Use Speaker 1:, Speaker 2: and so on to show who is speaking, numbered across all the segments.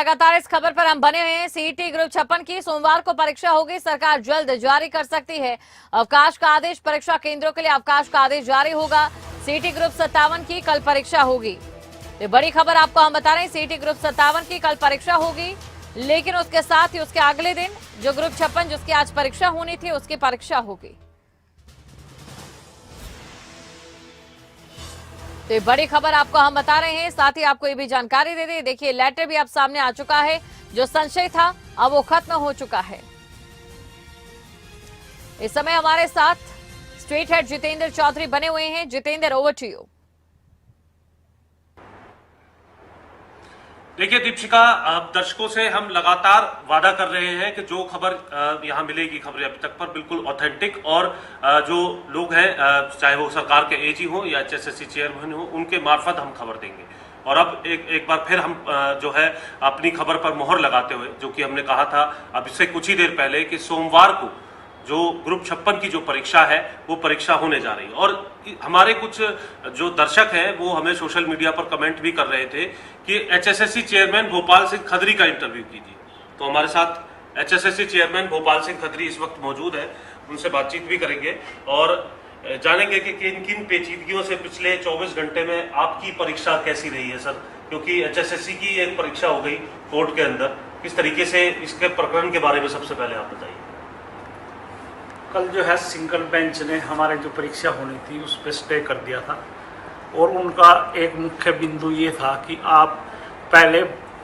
Speaker 1: लगातार इस खबर पर हम बने हुए हैं। सीईटी ग्रुप 56 की सोमवार को परीक्षा होगी। सरकार जल्द जारी कर सकती है अवकाश का आदेश। परीक्षा केंद्रों के लिए अवकाश का आदेश जारी होगा। सीईटी ग्रुप 57 की कल परीक्षा होगी। ये बड़ी खबर आपको हम बता रहे हैं। सीईटी ग्रुप 57 की कल परीक्षा होगी, लेकिन उसके साथ ही उसके अगले दिन जो ग्रुप 56 जिसकी आज परीक्षा होनी थी उसकी परीक्षा होगी। तो ये बड़ी खबर आपको हम बता रहे हैं। साथ ही आपको ये भी जानकारी दे दें, देखिए लेटर भी अब सामने आ चुका है। जो संशय था अब वो खत्म हो चुका है। इस समय हमारे साथ स्टेट हेड जितेंद्र चौधरी बने हुए हैं। Jitendra, over to you.
Speaker 2: देखिए दीपशिका, दर्शकों से हम लगातार वादा कर रहे हैं कि जो खबर यहाँ मिलेगी, खबरें अभी तक पर बिल्कुल ऑथेंटिक, और जो लोग हैं चाहे वो सरकार के एजी हो या एचएसएससी चेयरमैन हो, उनके मार्फत हम खबर देंगे। और अब एक बार फिर हम जो है अपनी खबर पर मोहर लगाते हुए, जो कि हमने कहा था अब इससे कुछ ही देर पहले कि सोमवार को जो ग्रुप 56 की जो परीक्षा है वो परीक्षा होने जा रही है। और हमारे कुछ जो दर्शक हैं वो हमें सोशल मीडिया पर कमेंट भी कर रहे थे कि एचएसएससी चेयरमैन भोपाल सिंह खदरी का इंटरव्यू कीजिए। तो हमारे साथ एचएसएससी चेयरमैन भोपाल सिंह खदरी इस वक्त मौजूद है, उनसे बातचीत भी करेंगे और जानेंगे कि किन किन पेचीदगियों से पिछले 24 घंटे में आपकी परीक्षा कैसी रही है सर। क्योंकि एचएसएससी की एक परीक्षा हो गई कोर्ट के अंदर, किस तरीके से इसके प्रकरण के बारे में सबसे पहले आप बताइए।
Speaker 3: कल जो है सिंगल बेंच ने हमारे जो परीक्षा होनी थी उस पर स्टे कर दिया था, और उनका एक मुख्य बिंदु ये था कि आप पहले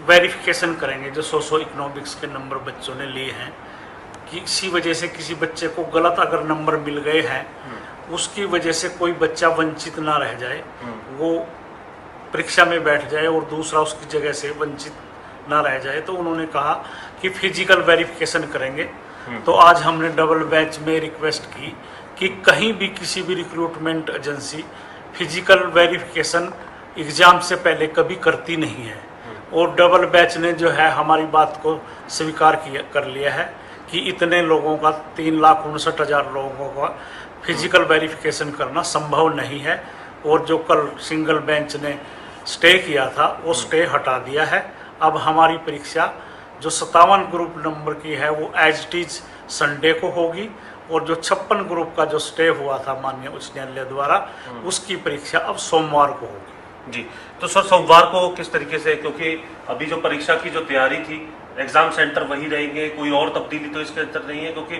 Speaker 3: वेरिफिकेशन करेंगे जो सोशो इकोनॉमिक्स के नंबर बच्चों ने लिए हैं, कि किसी वजह से किसी बच्चे को गलत अगर नंबर मिल गए हैं उसकी वजह से कोई बच्चा वंचित ना रह जाए, वो परीक्षा में बैठ जाए और दूसरा उसकी जगह से वंचित ना रह जाए। तो उन्होंने कहा कि फिजिकल वेरिफिकेशन करेंगे। तो आज हमने डबल बैच में रिक्वेस्ट की कि कहीं भी किसी भी recruitment agency physical verification exam से पहले कभी करती नहीं है, और डबल बैच ने जो है हमारी बात को स्वीकार कर लिया है कि इतने लोगों का 3,59,000 लोगों का फिजिकल वेरिफिकेशन करना संभव नहीं है। और जो कल सिंगल बेंच ने स्टे किया था वो स्टे हटा दिया है। अब हमारी परीक्षा जो 57 ग्रुप नंबर की है वो एज इट इज संडे को होगी, और जो 56 ग्रुप का जो स्टे हुआ था माननीय उच्च न्यायालय द्वारा उसकी परीक्षा अब सोमवार को होगी।
Speaker 2: जी, तो सर सोमवार को किस तरीके से, क्योंकि अभी जो परीक्षा की जो तैयारी थी एग्जाम सेंटर वही रहेंगे, कोई और तब्दीली तो इसके अंदर नहीं है? क्योंकि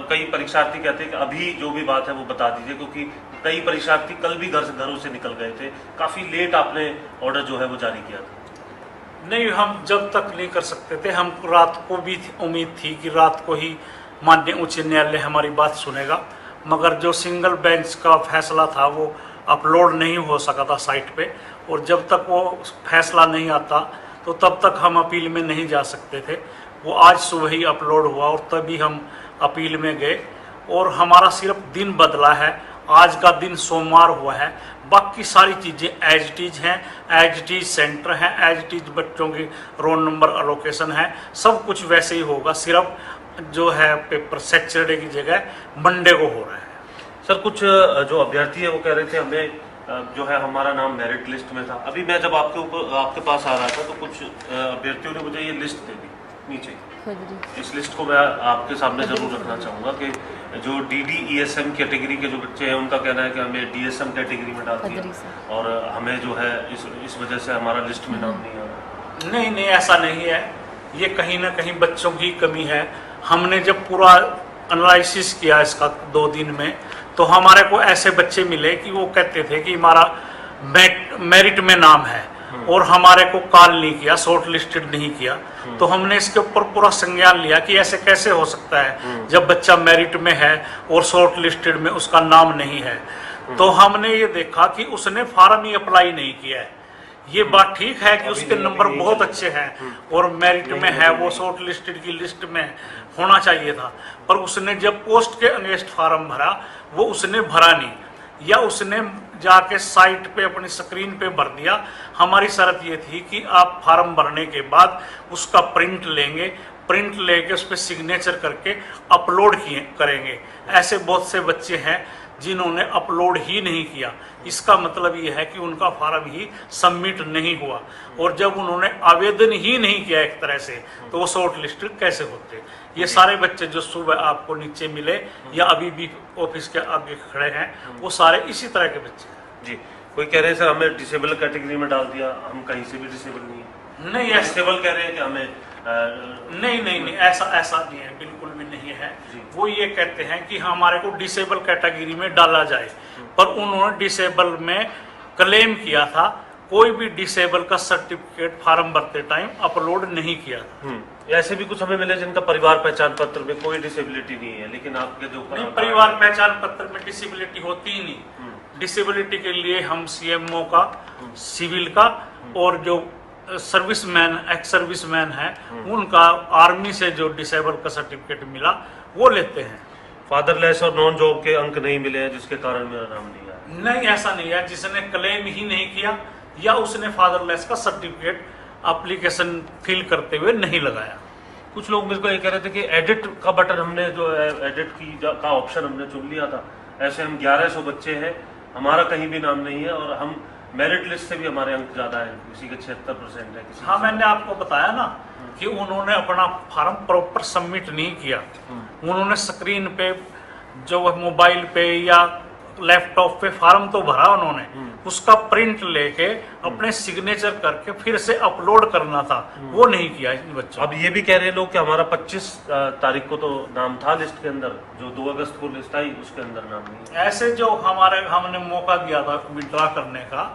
Speaker 2: कई परीक्षार्थी कहते हैं कि अभी जो भी बात है वो बता दीजिए, क्योंकि कई परीक्षार्थी कल भी घरों से निकल गए थे, काफी लेट आपने ऑर्डर जो है वो जारी किया था।
Speaker 3: नहीं, हम जब तक नहीं कर सकते थे, हम रात को भी उम्मीद थी कि रात को ही माननीय उच्च न्यायालय हमारी बात सुनेगा, मगर जो सिंगल बेंच का फैसला था वो अपलोड नहीं हो सका था साइट पे, और जब तक वो फैसला नहीं आता तो तब तक हम अपील में नहीं जा सकते थे। वो आज सुबह ही अपलोड हुआ और तभी हम अपील में गए, और हमारा सिर्फ दिन बदला है। आज का दिन सोमवार हुआ है, बाकी सारी चीज़ें एज इट इज हैं, एज इट इज सेंटर हैं, एज इट इज बच्चों की रोल नंबर अलोकेशन है, सब कुछ वैसे ही होगा। सिर्फ जो है पेपर सैटरडे की जगह मंडे को हो रहा है।
Speaker 2: सर कुछ जो अभ्यर्थी है वो कह रहे थे हमें जो है हमारा नाम मेरिट लिस्ट में था। अभी मैं जब आपके पास आ रहा था तो कुछ अभ्यर्थियों ने मुझे ये लिस्ट दे दी नीचे। इस लिस्ट को मैं आपके सामने जरूर रखना चाहूँगा कि जो DDESM कैटेगरी के जो बच्चे हैं उनका कहना है कि हमें DSM कैटेगरी में डाल दिया, और हमें जो है इस वजह से हमारा लिस्ट में नाम नहीं आ रहा।
Speaker 3: नहीं, ऐसा नहीं है, ये कहीं ना कहीं बच्चों की कमी है। हमने जब पूरा एनालिसिस किया इसका 2 दिन में, तो हमारे को ऐसे बच्चे मिले कि वो कहते थे कि हमारा मेरिट में नाम है और हमारे को कॉल नहीं किया, शॉर्ट लिस्टेड नहीं किया। तो हमने इसके ऊपर पूरा संज्ञान लिया कि ऐसे कैसे हो सकता है जब बच्चा मेरिट में है और शॉर्ट लिस्टेड में उसका नाम नहीं है। तो हमने ये देखा कि उसने फॉर्म ही अप्लाई नहीं किया है। ये बात ठीक है कि उसके नंबर बहुत अच्छे हैं और मेरिट में है, वो शॉर्ट लिस्टेड की लिस्ट में होना चाहिए था, पर उसने जब पोस्ट के अगेंस्ट फॉर्म भरा वो उसने भरा नहीं, या उसने जाके साइट पे अपनी स्क्रीन पे भर दिया। हमारी शर्त ये थी कि आप फॉर्म भरने के बाद उसका प्रिंट लेंगे, प्रिंट लेके उस पर सिग्नेचर करके अपलोड करेंगे। ऐसे बहुत से बच्चे हैं जिन्होंने अपलोड ही नहीं किया। इसका मतलब ये है कि उनका फॉर्म ही सबमिट नहीं हुआ, और जब उन्होंने आवेदन ही नहीं किया एक तरह से, तो वो शॉर्ट लिस्ट कैसे होते। ये सारे बच्चे जो सुबह आपको नीचे मिले या अभी भी ऑफिस के आगे खड़े हैं, वो सारे इसी तरह के बच्चे हैं।
Speaker 2: जी, कोई कह रहे हैं सर हमें डिसेबल कैटेगरी में डाल दिया, हम कहीं से भी डिसेबल नहीं है।
Speaker 3: नहीं, ऐसा
Speaker 2: डिसेबल कह रहे हैं कि हमें
Speaker 3: नहीं, ऐसा नहीं है, बिल्कुल भी नहीं है। वो ये कहते हैं कि हमारे को डिसेबल कैटेगरी में डाला जाए, पर उन्होंने डिसेबल में क्लेम किया था, कोई भी डिसेबल का सर्टिफिकेट फॉर्म भरते टाइम अपलोड नहीं किया था।
Speaker 2: ऐसे भी कुछ हमें मिले जिनका परिवार पहचान पत्र में कोई डिसेबिलिटी नहीं है, लेकिन आपके जो
Speaker 3: नहीं, परिवार पहचान पत्र में डिसेबिलिटी होती ही नहीं। डिसेबिलिटी के लिए हम सीएमओ का, सिविल का, और जो सर्विसमैन, एक्स सर्विसमैन है, उनका आर्मी से जो डिसेबल का सर्टिफिकेट मिला वो लेते हैं।
Speaker 2: फादरलेस और नॉन जॉब के अंक नहीं मिले हैं जिसके कारण मेरा नाम नहीं आया।
Speaker 3: नहीं, ऐसा नहीं है। जिसने क्लेम ही नहीं किया या उसने फादरलेस का सर्टिफिकेट एप्लीकेशन फिल करते हुए नहीं लगाया।
Speaker 2: कुछ लोग मेरे को ये कह रहे थे कि एडिट का बटन हमने जो एडिट की का ऑप्शन हमने चुन लिया था। ऐसे हम 1100 बच्चे हैं, हमारा कहीं भी नाम नहीं है, और हम मेरिट लिस्ट से भी हमारे अंक ज्यादा है, किसी के 76% है, किसी।
Speaker 3: हाँ, मैंने आपको बताया ना कि उन्होंने अपना फॉर्म प्रॉपर सबमिट नहीं किया। उन्होंने स्क्रीन पे जो मोबाइल पे या लैपटॉप पे फॉर्म तो भरा उन्होंने, उसका प्रिंट लेके अपने सिग्नेचर करके फिर से अपलोड करना था, वो नहीं किया इन बच्चों।
Speaker 2: अब ये भी कह रहे हैं लोग कि हमारा 25 तारीख को तो नाम था लिस्ट के अंदर, जो 2 अगस्त को लिस्ट आई उसके अंदर नाम नहीं है।
Speaker 3: ऐसे जो हमने मौका दिया था विड्रॉ करने का,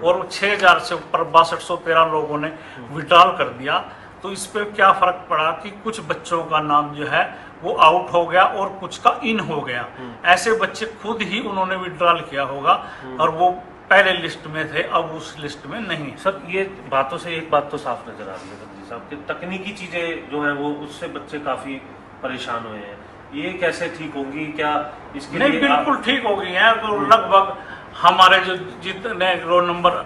Speaker 3: और 6000 से ऊपर 6213 लोगों ने विड्रॉल कर दिया, तो इस पे क्या फर्क पड़ा कि कुछ बच्चों का नाम जो है वो आउट हो गया और कुछ का इन हो गया। ऐसे बच्चे खुद ही उन्होंने विड्रॉल किया होगा, और वो पहले लिस्ट में थे, अब उस लिस्ट में नहीं है।
Speaker 2: सर, ये बातों से एक बात तो साफ नजर आ रही है गद्दी साहब कि तकनीकी चीजें जो है वो उससे बच्चे काफी परेशान हुए हैं। ये कैसे ठीक होंगी? क्या इसके
Speaker 3: नहीं,
Speaker 2: लिए
Speaker 3: बिल्कुल ठीक हो गई है। तो लगभग हमारे जो जितने रोल नंबर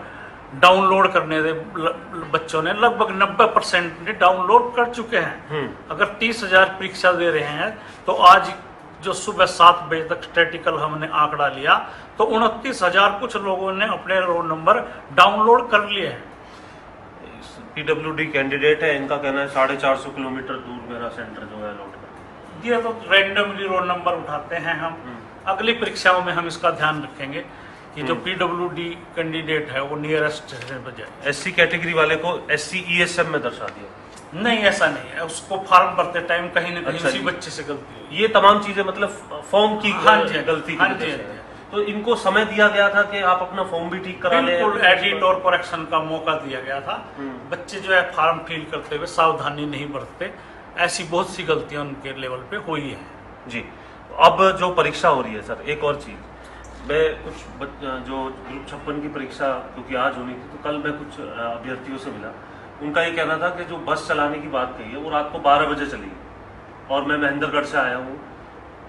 Speaker 3: डाउनलोड करने थे बच्चों ने, लगभग 90% ने डाउनलोड कर चुके हैं। अगर 30,000 परीक्षा दे रहे हैं, तो आज जो सुबह 7 बजे तक स्टैटिकल हमने आंकड़ा लिया, तो 29,000 कुछ लोगों ने अपने रोल नंबर डाउनलोड कर लिए हैं।
Speaker 2: पीडब्ल्यूडी कैंडिडेट है, इनका कहना है 450 किलोमीटर दूर मेरा सेंटर जो है अलॉट कर।
Speaker 3: ये तो रैंडमली रोल नंबर उठाते हैं हम। अगली परीक्षाओं में हम इसका ध्यान रखेंगे कि जो पीडब्ल्यूडी कैंडिडेट है वो नियरेस्ट पे जाए।
Speaker 2: एससी कैटेगरी वाले को SC ESM में दर्शा दिया।
Speaker 3: नहीं, ऐसा नहीं है। उसको फॉर्म भरते टाइम कहीं ना कहीं
Speaker 2: अच्छा
Speaker 3: उसी
Speaker 2: जी।
Speaker 3: बच्चे से गलती हुई।
Speaker 2: ये तमाम चीजें मतलब फॉर्म की
Speaker 3: हाँ जी,
Speaker 2: गलती की
Speaker 3: हाँ
Speaker 2: वजह
Speaker 3: जी,
Speaker 2: से
Speaker 3: हाँ
Speaker 2: है। तो इनको समय दिया गया था कि आप अपना फॉर्म भी ठीक करा लें।
Speaker 3: बिल्कुल एडिट और करेक्शन का मौका दिया गया था। बच्चे जो है फॉर्म फिल करते हुए सावधानी नहीं बरतते, ऐसी बहुत सी गलतियां उनके लेवल पे हुई है।
Speaker 2: जी, अब जो परीक्षा हो रही है सर, एक और चीज, मैं कुछ जो ग्रुप 56 की परीक्षा क्योंकि आज होनी थी, तो कल मैं कुछ अभ्यर्थियों से मिला। उनका ये कहना था कि जो बस चलाने की बात कही है वो रात को 12 बजे चली, और मैं महेंद्रगढ़ से आया हूँ।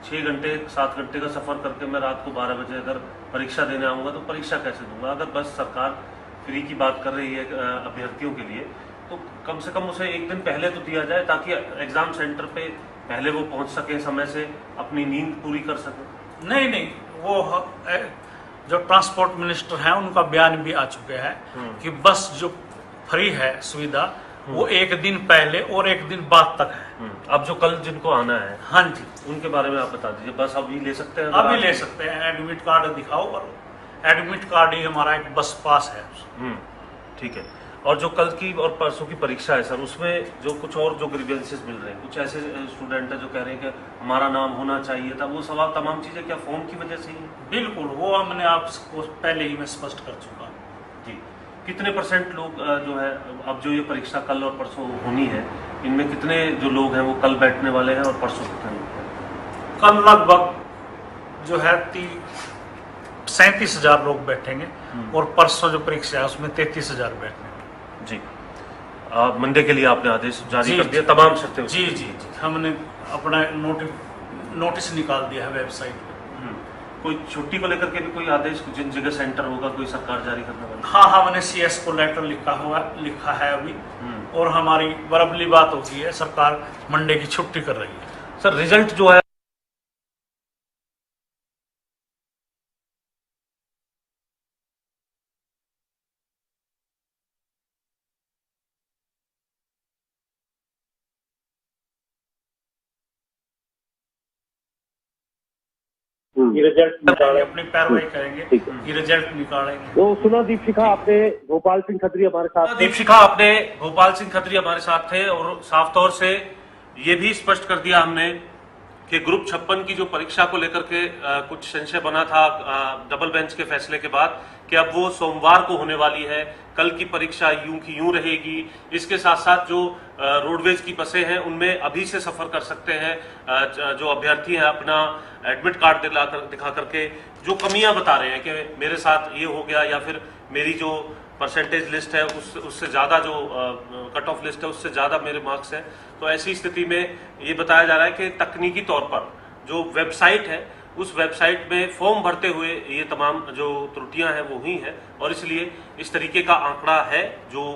Speaker 2: 6 घंटे 7 घंटे का सफर करके मैं रात को 12 बजे अगर परीक्षा देने आऊँगा तो परीक्षा कैसे दूंगा? अगर बस सरकार फ्री की बात कर रही है अभ्यर्थियों के लिए, तो कम से कम उसे एक दिन पहले तो दिया जाए, ताकि एग्जाम सेंटर पे पहले वो पहुंच सके, समय से अपनी नींद पूरी कर सके।
Speaker 3: नहीं, वो जो ट्रांसपोर्ट मिनिस्टर हैं उनका बयान भी आ चुके हैं कि बस जो फ्री है सुविधा वो एक दिन पहले और एक दिन बाद तक है।
Speaker 2: अब जो कल जिनको आना है,
Speaker 3: हाँ जी,
Speaker 2: उनके बारे में आप बता दीजिए। बस अभी ले सकते हैं?
Speaker 3: अभी ले सकते हैं। एडमिट कार्ड दिखाओ, और एडमिट कार्ड ही हमारा एक बस पास है।
Speaker 2: ठीक है। और जो कल की और परसों की परीक्षा है सर, उसमें जो कुछ और जो ग्रीवेंसेस मिल रहे हैं, कुछ ऐसे स्टूडेंट है जो कह रहे हैं कि हमारा नाम होना चाहिए था, वो सवाल तमाम चीजें क्या फॉर्म की वजह से ही है?
Speaker 3: बिल्कुल, वो हमने आपको पहले ही मैं स्पष्ट कर चुका हूँ।
Speaker 2: जी, कितने % लोग जो है अब जो ये परीक्षा कल और परसों होनी है, इनमें कितने जो लोग हैं वो कल बैठने वाले हैं और परसों कितने लोग हैं?
Speaker 3: कल लगभग जो है 37,000 लोग बैठेंगे, और परसों जो परीक्षा है उसमें 33,000 बैठेंगे।
Speaker 2: जी, मंडे के लिए आपने आदेश जारी कर दिया, तमाम शर्तें?
Speaker 3: जी, हमने अपना नोटिस निकाल दिया है वेबसाइट पे।
Speaker 2: कोई छुट्टी को लेकर के भी कोई आदेश जिन जगह सेंटर होगा कोई सरकार जारी करने वाली?
Speaker 3: हाँ, हमने CS को लेटर लिखा है अभी, और हमारी बराबरी बात होती है, सरकार मंडे की छुट्टी कर रही है।
Speaker 2: सर, रिजल्ट जो है
Speaker 4: ये रिजल्ट निकालेंगे,
Speaker 3: अपनी पैरवाई करेंगे,
Speaker 4: ठीक है।
Speaker 3: ये रिजल्ट निकालेंगे।
Speaker 4: तो सुना दीपशिखा आपने गोपाल सिंह खत्री हमारे साथ थे।
Speaker 2: दीपशिखा अपने गोपाल सिंह खत्री हमारे साथ थे और साफ तौर से ये भी स्पष्ट कर दिया हमने कि ग्रुप 56 की जो परीक्षा को लेकर के कुछ संशय बना था डबल बेंच के फैसले के बाद कि अब वो सोमवार को होने वाली है, कल की परीक्षा यूं की यूं रहेगी। इसके साथ साथ जो रोडवेज की बसें हैं उनमें अभी से सफर कर सकते हैं जो अभ्यर्थी हैं अपना एडमिट कार्ड दिखा करके जो कमियां बता रहे हैं कि मेरे साथ ये हो गया या फिर मेरी जो परसेंटेज लिस्ट है उससे ज़्यादा जो कट ऑफ लिस्ट है उससे ज़्यादा मेरे मार्क्स हैं। तो ऐसी स्थिति में ये बताया जा रहा है कि तकनीकी तौर पर जो वेबसाइट है उस वेबसाइट में फॉर्म भरते हुए ये तमाम जो त्रुटियां हैं वो हुई हैं और इसलिए इस तरीके का आंकड़ा है जो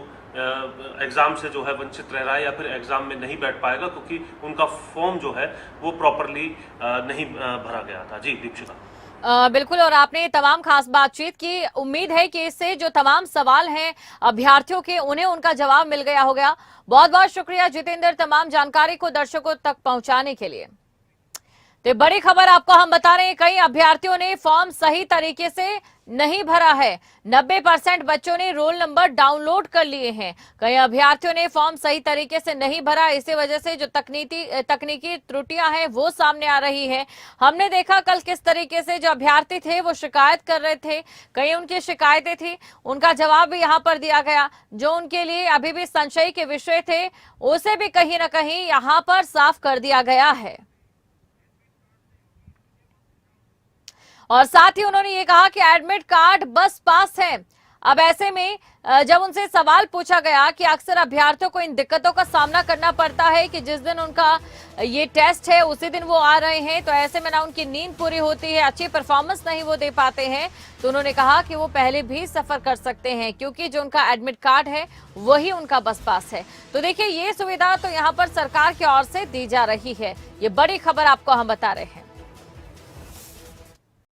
Speaker 2: एग्ज़ाम से जो है वंचित रह रहा है या फिर एग्ज़ाम में नहीं बैठ पाएगा क्योंकि उनका फॉर्म जो है वो प्रॉपरली नहीं भरा गया था। जी दीपशिखा।
Speaker 1: बिल्कुल, और आपने तमाम खास बातचीत की। उम्मीद है कि इससे जो तमाम सवाल हैं अभ्यर्थियों के उन्हें उनका जवाब मिल गया होगा। बहुत बहुत शुक्रिया जितेंद्र तमाम जानकारी को दर्शकों तक पहुंचाने के लिए। तो बड़ी खबर आपको हम बता रहे हैं, कई अभ्यर्थियों ने फॉर्म सही तरीके से नहीं भरा है। 90% बच्चों ने रोल नंबर डाउनलोड कर लिए हैं। कई अभ्यर्थियों ने फॉर्म सही तरीके से नहीं भरा, इसी वजह से जो तकनीकी त्रुटियां हैं वो सामने आ रही है। हमने देखा कल किस तरीके से जो अभ्यर्थी थे वो शिकायत कर रहे थे, कई उनकी शिकायतें थी, उनका जवाब भी यहाँ पर दिया गया। जो उनके लिए अभी भी संशय के विषय थे उसे भी कहीं ना कहीं यहाँ पर साफ कर दिया गया है। और साथ ही उन्होंने ये कहा कि एडमिट कार्ड बस पास है। अब ऐसे में जब उनसे सवाल पूछा गया कि अक्सर अभ्यर्थियों को इन दिक्कतों का सामना करना पड़ता है कि जिस दिन उनका ये टेस्ट है उसी दिन वो आ रहे हैं, तो ऐसे में ना उनकी नींद पूरी होती है, अच्छी परफॉर्मेंस नहीं वो दे पाते हैं, तो उन्होंने कहा कि वो पहले भी सफर कर सकते हैं क्योंकि जो उनका एडमिट कार्ड है वही उनका बस पास है। तो देखिए ये सुविधा तो यहाँ पर सरकार की ओर से दी जा रही है। ये बड़ी खबर आपको हम बता रहे हैं।